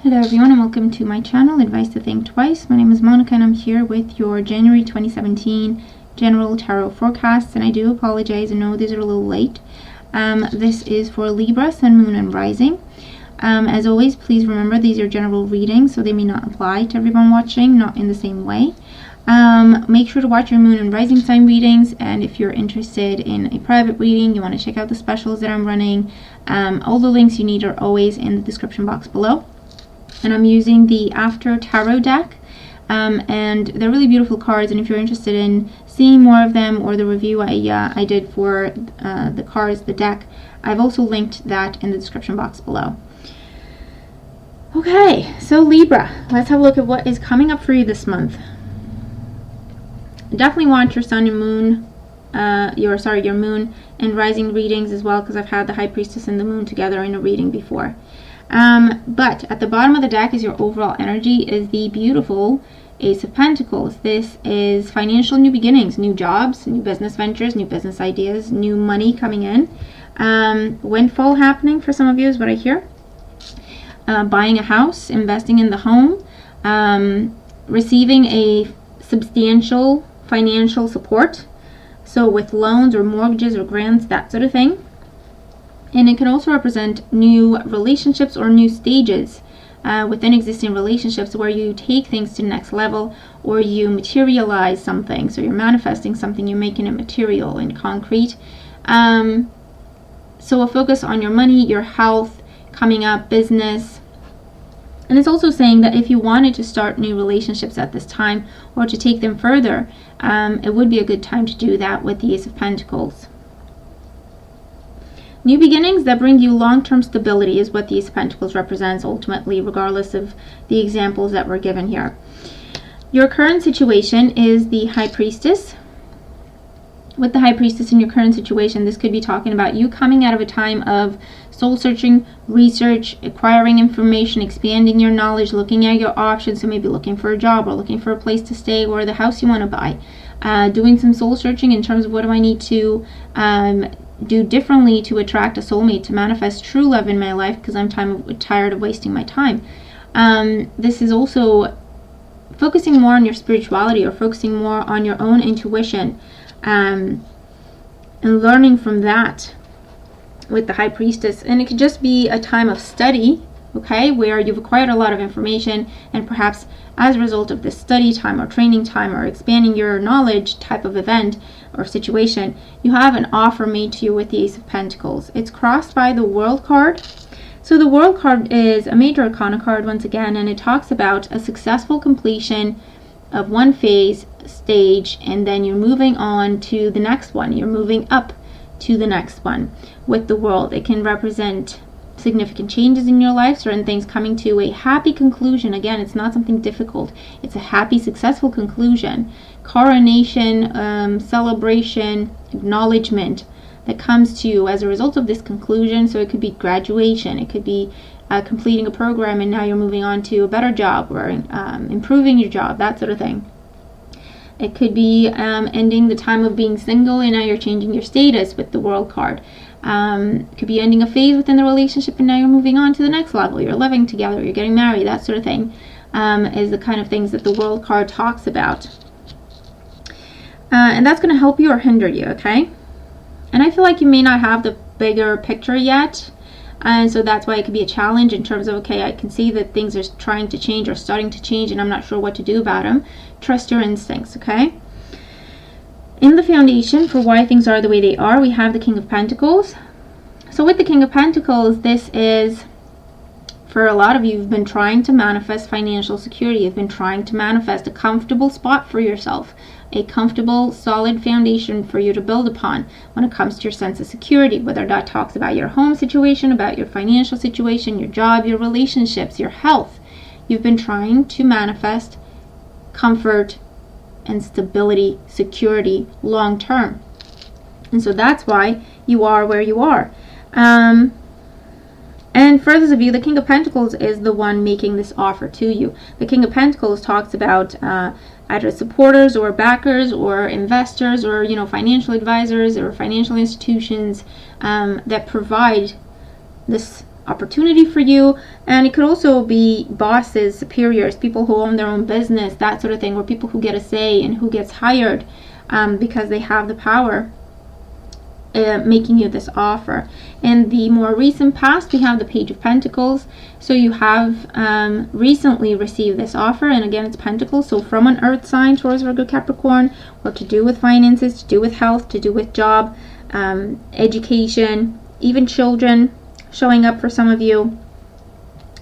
Hello everyone and welcome to my channel, Advice to Think Twice. My name is Monica and I'm here with your January 2017 General Tarot Forecasts, and I do apologize, I know these are a little late. This is for Libra, Sun, Moon and Rising. As always, please remember these are general readings, so they may not apply to everyone watching, not in the same way. Make sure to watch your Moon and Rising sign readings, and if you're interested in a private reading, you want to check out the specials that I'm running, all the links you need are always in the description box below. And I'm using the After Tarot deck, and they're really beautiful cards, and if you're interested in seeing more of them or the review I did for the cards, the deck, I've also linked that in the description box below. Okay, so Libra, let's have a look at what is coming up for you this month. Definitely want your Sun and Moon, your Moon and Rising readings as well, because I've had the High Priestess and the Moon together in a reading before. But at the bottom of the deck is your overall energy, is the beautiful Ace of Pentacles. This is financial new beginnings, new jobs, new business ventures, new business ideas, new money coming in. Windfall happening for some of you is what I hear. Buying a house, investing in the home, receiving a substantial financial support. So with loans or mortgages or grants, that sort of thing. And it can also represent new relationships or new stages within existing relationships where you take things to the next level, or you materialize something. So you're manifesting something, you're making it material and concrete. So a focus on your money, your health, coming up, business. And it's also saying that if you wanted to start new relationships at this time or to take them further, it would be a good time to do that with the Ace of Pentacles. New beginnings that bring you long-term stability is what the Ace of Pentacles represents ultimately, regardless of the examples that were given here. Your current situation is the High Priestess. With the High Priestess in your current situation, this could be talking about you coming out of a time of soul-searching, research, acquiring information, expanding your knowledge, looking at your options, so maybe looking for a job or looking for a place to stay or the house you want to buy. Doing some soul-searching in terms of what do I need to do differently to attract a soulmate, to manifest true love in my life, because I'm tired of wasting my time. This is also focusing more on your spirituality or focusing more on your own intuition, and learning from that with the High Priestess. And it could just be a time of study, okay, where you've acquired a lot of information, and perhaps as a result of this study time or training time or expanding your knowledge type of event or situation, you have an offer made to you with the Ace of Pentacles. It's crossed by the World card. So the World card is a major arcana card once again, and it talks about a successful completion of one phase, stage, and then you're moving on to the next one. You're moving up to the next one with the World. It can represent significant changes in your life, certain things coming to a happy conclusion. Again, it's not something difficult. It's a happy, successful conclusion. Coronation, celebration, acknowledgement that comes to you as a result of this conclusion. So it could be graduation, it could be completing a program and now you're moving on to a better job, or improving your job, that sort of thing. It could be ending the time of being single and now you're changing your status with the World card. Could be ending a phase within the relationship and now you're moving on to the next level. You're living together, you're getting married, that sort of thing, is the kind of things that the World card talks about. And that's going to help you or hinder you, okay? And I feel like you may not have the bigger picture yet, and so that's why it could be a challenge in terms of, okay, I can see that things are trying to change or starting to change and I'm not sure what to do about them. Trust your instincts, okay? In the foundation for why things are the way they are, we have the King of Pentacles. So with the King of Pentacles, this is, for a lot of you, you've been trying to manifest financial security. You've been trying to manifest a comfortable spot for yourself, a comfortable, solid foundation for you to build upon when it comes to your sense of security, whether that talks about your home situation, about your financial situation, your job, your relationships, your health. You've been trying to manifest comfort and stability, security, long term. And so that's why you are where you are. And for those of you, the King of Pentacles is the one making this offer to you. The King of Pentacles talks about either supporters or backers or investors or, you know, financial advisors or financial institutions that provide this opportunity for you. And it could also be bosses, superiors, people who own their own business, that sort of thing, or people who get a say in who gets hired because they have the power, making you this offer. In the more recent past, we have the Page of Pentacles. So you have recently received this offer, and again, it's Pentacles, so from an earth sign, Taurus, Virgo, Capricorn, or to do with finances, to do with health, to do with job, education, even children showing up for some of you.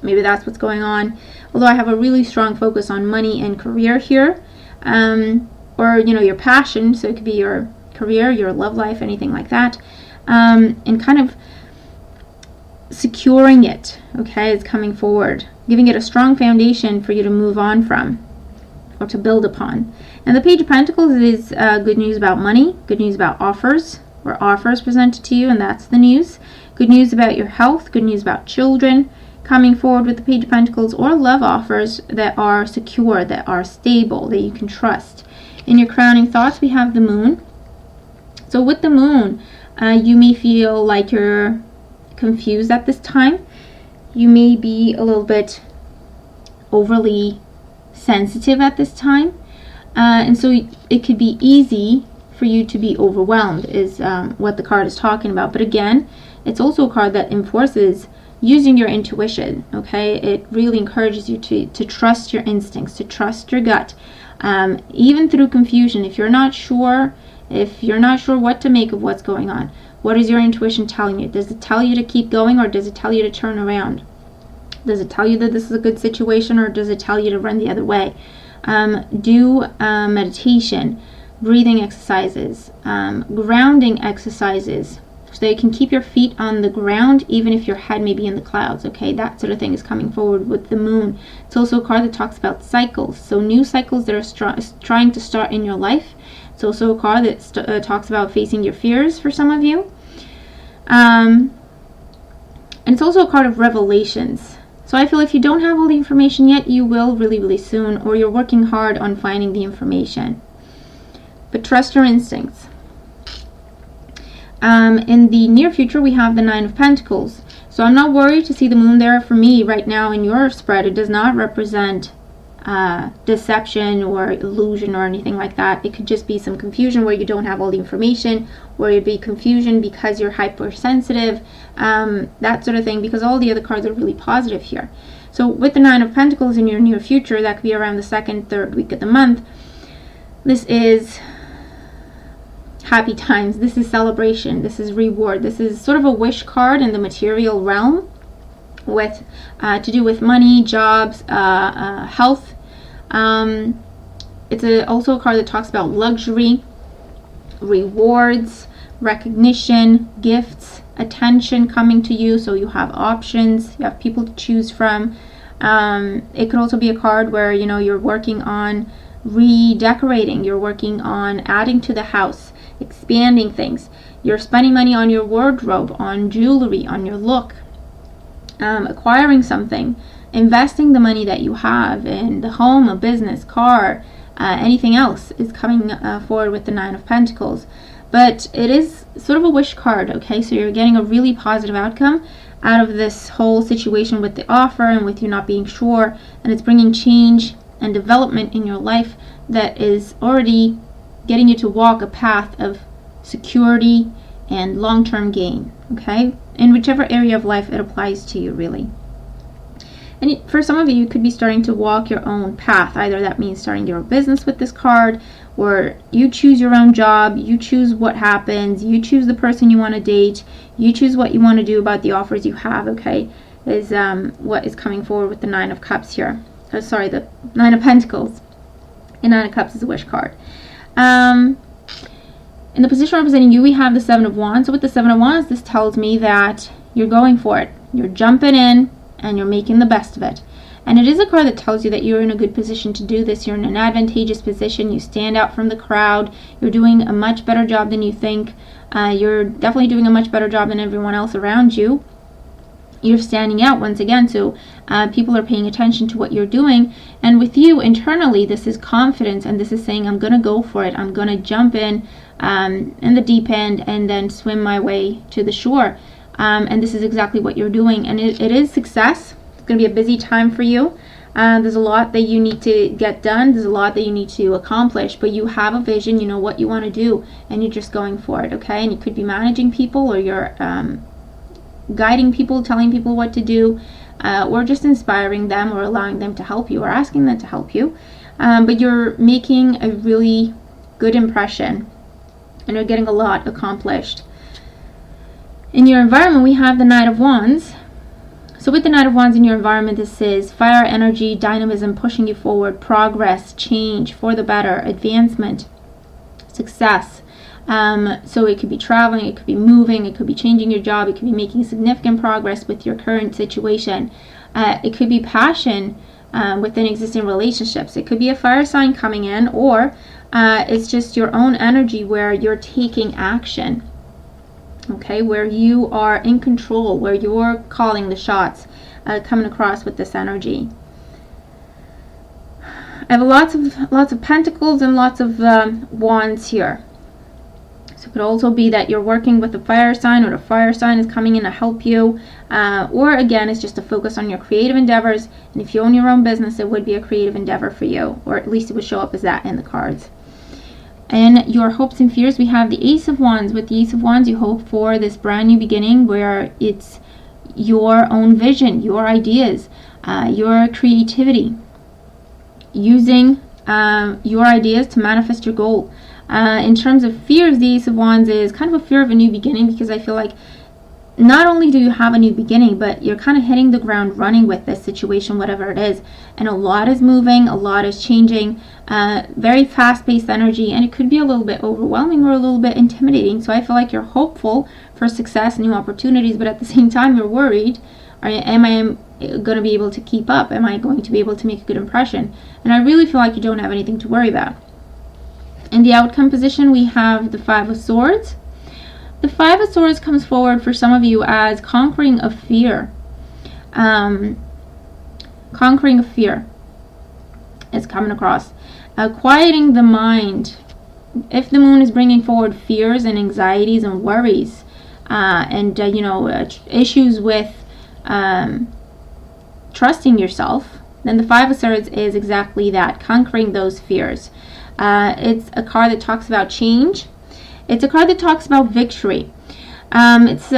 Maybe that's what's going on. Although I have a really strong focus on money and career here, or your passion. So it could be your career, your love life, anything like that, and kind of securing it. Okay, it's coming forward, giving it a strong foundation for you to move on from or to build upon. And the Page of Pentacles is good news about money, good news about offers, or offers presented to you, and that's the news. Good news about your health, good news about children coming forward with the Page of Pentacles, or love offers that are secure, that are stable, that you can trust. In your crowning thoughts, we have the Moon. So with the Moon, you may feel like you're confused at this time. You may be a little bit overly sensitive at this time. And so it could be easy for you to be overwhelmed, is what the card is talking about. But again, it's also a card that enforces using your intuition. Okay, it really encourages you to trust your instincts, to trust your gut, even through confusion. If you're not sure what to make of what's going on, what is your intuition telling you? Does it tell you to keep going, or does it tell you to turn around? Does it tell you that this is a good situation, or does it tell you to run the other way? Do meditation, breathing exercises, grounding exercises, so you can keep your feet on the ground even if your head may be in the clouds. Okay, that sort of thing is coming forward with the Moon. It's also a card that talks about cycles, so new cycles that are trying to start in your life. It's also a card that talks about facing your fears for some of you. And it's also a card of revelations. So I feel if you don't have all the information yet, you will really, really soon, or you're working hard on finding the information. But trust your instincts. In the near future, we have the Nine of Pentacles. So I'm not worried to see the Moon there for me right now in your spread. It does not represent deception or illusion or anything like that. It could just be some confusion where you don't have all the information, or it'd be confusion because you're hypersensitive, that sort of thing, because all the other cards are really positive here. So with the Nine of Pentacles in your near future, that could be around the 2nd, 3rd week of the month. This is happy times, this is celebration, this is reward, this is sort of a wish card in the material realm, with to do with money, jobs, health. It's also a card that talks about luxury, rewards, recognition, gifts, attention coming to you, so you have options, you have people to choose from. It could also be a card where you're working on redecorating, you're working on adding to the house, expanding things, you're spending money on your wardrobe, on jewelry, on your look, acquiring something, investing the money that you have in the home, a business, car, anything else is coming forward with the Nine of Pentacles. But it is sort of a wish card, okay? So you're getting a really positive outcome out of this whole situation with the offer and with you not being sure, and it's bringing change and development in your life that is already getting you to walk a path of security and long-term gain, okay? In whichever area of life it applies to you, really. And for some of you, you could be starting to walk your own path. Either that means starting your own business with this card, or you choose your own job, you choose what happens, you choose the person you want to date, you choose what you want to do about the offers you have, okay? Is what is coming forward with the Nine of Cups here. Oh, sorry, the Nine of Pentacles. And Nine of Cups is a wish card. In the position representing you, we have the Seven of Wands. So with the Seven of Wands, this tells me that you're going for it. You're jumping in and you're making the best of it. And it is a card that tells you that you're in a good position to do this. You're in an advantageous position. You stand out from the crowd. You're doing a much better job than you think. You're definitely doing a much better job than everyone else around you. You're standing out once again, so people are paying attention to what you're doing. And with you internally, this is confidence, and this is saying, I'm going to go for it. I'm going to jump in the deep end and then swim my way to the shore. And this is exactly what you're doing. And it is success. It's going to be a busy time for you. There's a lot that you need to get done. There's a lot that you need to accomplish, but you have a vision, you know what you want to do, and you're just going for it, okay? And you could be managing people, or you're guiding people, telling people what to do, or just inspiring them, or allowing them to help you, or asking them to help you. But you're making a really good impression, and you're getting a lot accomplished. In your environment, we have the Knight of Wands. So with the Knight of Wands in your environment, this is fire, energy, dynamism, pushing you forward, progress, change for the better, advancement, success. So it could be traveling, it could be moving, it could be changing your job, it could be making significant progress with your current situation. It could be passion within existing relationships. It could be a fire sign coming in, or it's just your own energy where you're taking action. Okay, where you are in control, where you're calling the shots, coming across with this energy. I have lots of pentacles and lots of wands here. So it could also be that you're working with a fire sign, or the fire sign is coming in to help you, or again, it's just a focus on your creative endeavors. And if you own your own business, it would be a creative endeavor for you, or at least it would show up as that in the cards. And your hopes and fears, we have the Ace of Wands. With the Ace of Wands, you hope for this brand new beginning where it's your own vision, your ideas, your creativity, using your ideas to manifest your goal. In terms of fears, the Ace of Wands is kind of a fear of a new beginning, because I feel like not only do you have a new beginning, but you're kind of hitting the ground running with this situation, whatever it is. And a lot is moving, a lot is changing, very fast-paced energy, and it could be a little bit overwhelming or a little bit intimidating. So I feel like you're hopeful for success and new opportunities, but at the same time you're worried. Am I going to be able to keep up? Am I going to be able to make a good impression? And I really feel like you don't have anything to worry about. In the outcome position, we have the Five of Swords. The Five of Swords comes forward for some of you as conquering a fear. Conquering a fear is coming across. Quieting the mind. If the moon is bringing forward fears and anxieties and worries, and issues with trusting yourself, then the Five of Swords is exactly that, conquering those fears. It's a card that talks about change. It's a card that talks about victory. With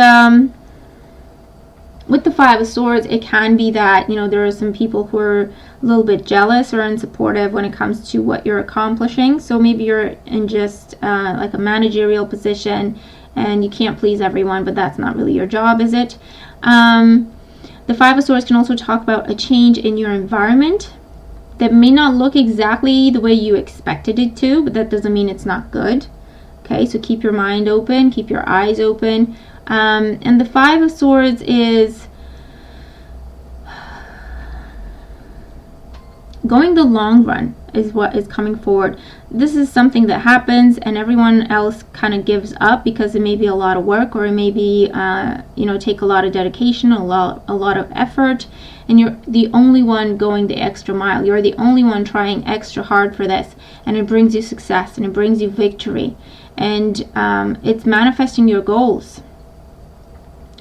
the Five of Swords, it can be that, there are some people who are a little bit jealous or unsupportive when it comes to what you're accomplishing. So maybe you're in just like a managerial position and you can't please everyone, but that's not really your job, is it? The Five of Swords can also talk about a change in your environment that may not look exactly the way you expected it to, but that doesn't mean it's not good. Okay, so keep your mind open, keep your eyes open. And the Five of Swords is going the long run is what is coming forward. This is something that happens and everyone else kind of gives up because it may be a lot of work, or it may be, take a lot of dedication, a lot of effort, and you're the only one going the extra mile. You're the only one trying extra hard for this, and it brings you success and it brings you victory. And it's manifesting your goals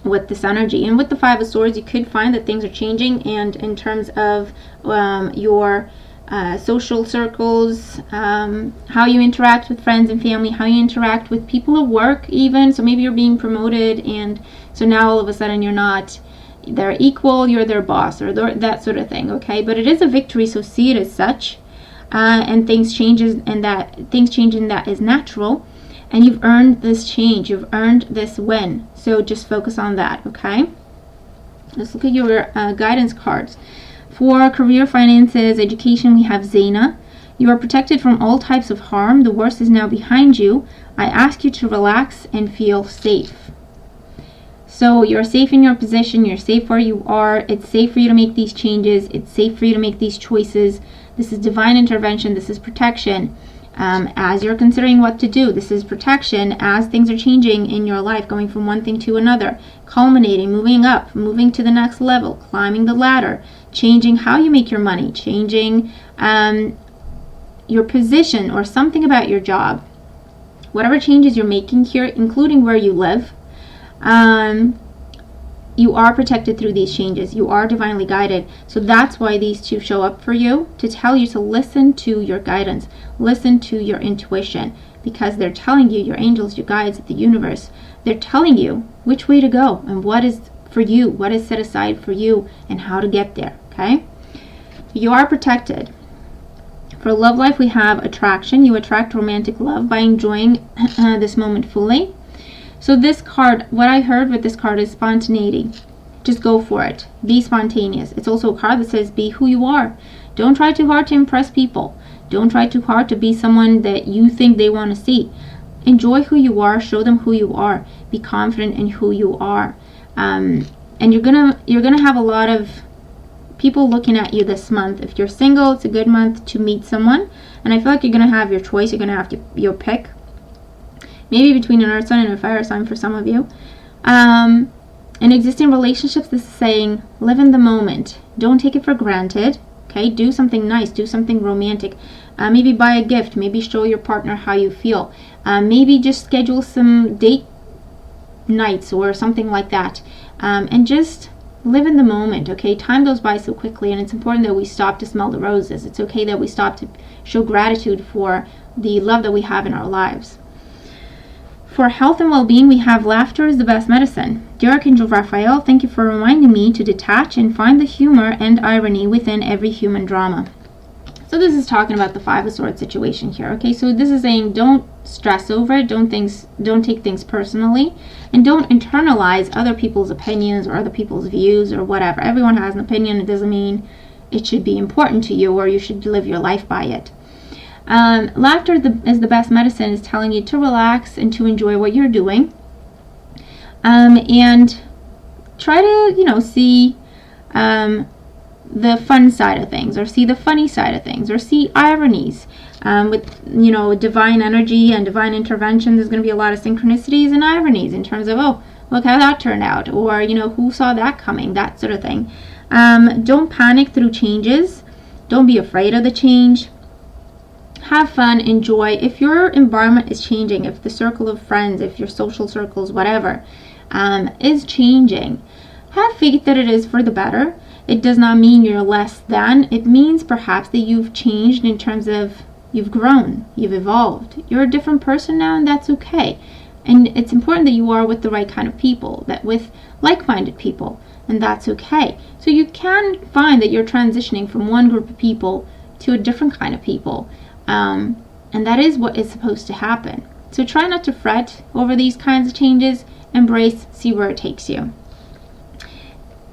with this energy. And with the Five of Swords, you could find that things are changing, and in terms of your social circles, how you interact with friends and family, how you interact with people at work even. So maybe you're being promoted, and so now all of a sudden you're not their equal, you're their boss, or that sort of thing. Okay, but it is a victory, so see it as such. And things change, and that is natural. And you've earned this change. You've earned this win. So just focus on that, okay? Let's look at your guidance cards. For career, finances, education, we have Zena. You are protected from all types of harm. The worst is now behind you. I ask you to relax and feel safe. So you're safe in your position. You're safe where you are. It's safe for you to make these changes. It's safe for you to make these choices. This is divine intervention. This is protection. As you're considering what to do, this is protection as things are changing in your life, going from one thing to another, culminating, moving up, moving to the next level, climbing the ladder, changing how you make your money, changing your position or something about your job. Whatever changes you're making here, including where you live, you are protected through these changes. You are divinely guided. So that's why these two show up for you, to tell you to listen to your guidance, listen to your intuition, because they're telling you, your angels, your guides, the universe, they're telling you which way to go and what is for you, what is set aside for you, and how to get there. Okay? You are protected. For love life, we have attraction. You attract romantic love by enjoying this moment fully. So this card, what I heard with this card is spontaneity. Just go for it. Be spontaneous. It's also a card that says be who you are. Don't try too hard to impress people. Don't try too hard to be someone that you think they want to see. Enjoy who you are. Show them who you are. Be confident in who you are. And you're gonna have a lot of people looking at you this month. If you're single, it's a good month to meet someone. And I feel like you're gonna have your choice. You're gonna have your pick. Maybe between an earth sign and a fire sign for some of you. In existing relationships, this is saying live in the moment. Don't take it for granted. Okay, do something nice, do something romantic. Maybe buy a gift. Maybe show your partner how you feel. Maybe just schedule some date nights or something like that. And just live in the moment. Okay, time goes by so quickly, and it's important that we stop to smell the roses. It's okay that we stop to show gratitude for the love that we have in our lives. For health and well-being, we have laughter is the best medicine. Dear Archangel Raphael, thank you for reminding me to detach and find the humor and irony within every human drama. So this is talking about the Five of Swords situation here. Okay, so this is saying don't stress over it, don't take things personally, and don't internalize other people's opinions or other people's views or whatever. Everyone has an opinion. It doesn't mean it should be important to you or you should live your life by it. Laughter is the best medicine, is telling you to relax and to enjoy what you're doing, and try to see the fun side of things, or see the funny side of things, or see ironies. With divine energy and divine intervention, there's going to be a lot of synchronicities and ironies in terms of, oh, look how that turned out, or who saw that coming, that sort of thing. Don't panic through changes. Don't be afraid of the change. Have fun, enjoy. If your environment is changing, if the circle of friends, if your social circles, whatever, is changing, have faith that it is for the better. It does not mean you're less than. It means perhaps that you've changed in terms of you've grown, you've evolved. You're a different person now, and that's okay. And it's important that you are with the right kind of people, that with like-minded people, and that's okay. So you can find that you're transitioning from one group of people to a different kind of people. And that is what is supposed to happen. So try not to fret over these kinds of changes. Embrace, see where it takes you.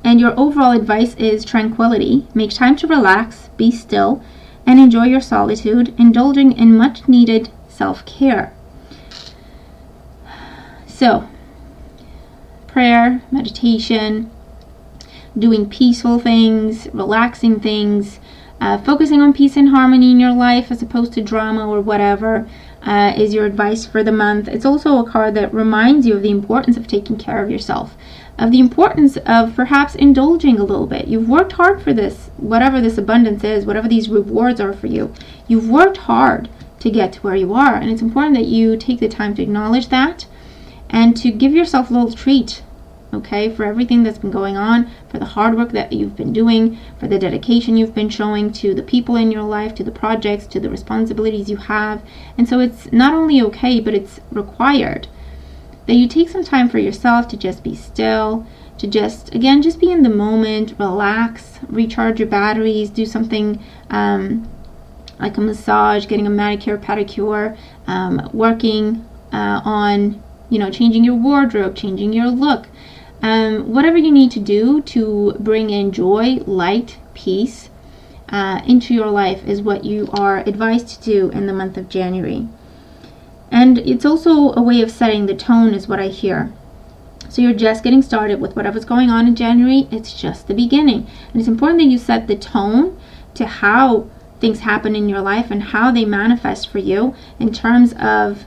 And your overall advice is tranquility. Make time to relax, be still, and enjoy your solitude, indulging in much needed self-care. So, prayer, meditation, doing peaceful things, relaxing things, focusing on peace and harmony in your life as opposed to drama or whatever, is your advice for the month. It's also a card that reminds you of the importance of taking care of yourself, of the importance of perhaps indulging a little bit. You've worked hard for this, whatever this abundance is, whatever these rewards are for you. You've worked hard to get to where you are, and it's important that you take the time to acknowledge that and to give yourself a little treat. Okay, for everything that's been going on, for the hard work that you've been doing, for the dedication you've been showing to the people in your life, to the projects, to the responsibilities you have. And so it's not only okay, but it's required that you take some time for yourself to just be still, to just be in the moment, relax, recharge your batteries, do something like a massage, getting a manicure, pedicure, working on, changing your wardrobe, changing your look. Whatever you need to do to bring in joy, light, peace into your life is what you are advised to do in the month of January. And it's also a way of setting the tone is what I hear. So you're just getting started with whatever's going on in January. It's just the beginning. And it's important that you set the tone to how things happen in your life and how they manifest for you in terms of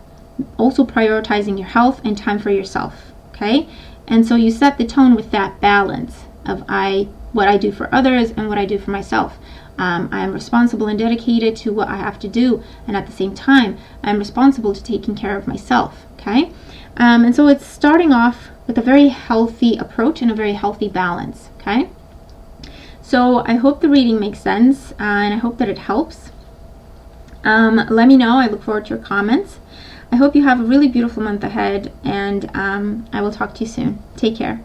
also prioritizing your health and time for yourself. Okay? And so you set the tone with that balance of what I do for others and what I do for myself. I am responsible and dedicated to what I have to do, and at the same time, I'm responsible to taking care of myself. Okay, and so it's starting off with a very healthy approach and a very healthy balance. Okay, so I hope the reading makes sense, and I hope that it helps. Let me know. I look forward to your comments. I hope you have a really beautiful month ahead, and I will talk to you soon. Take care.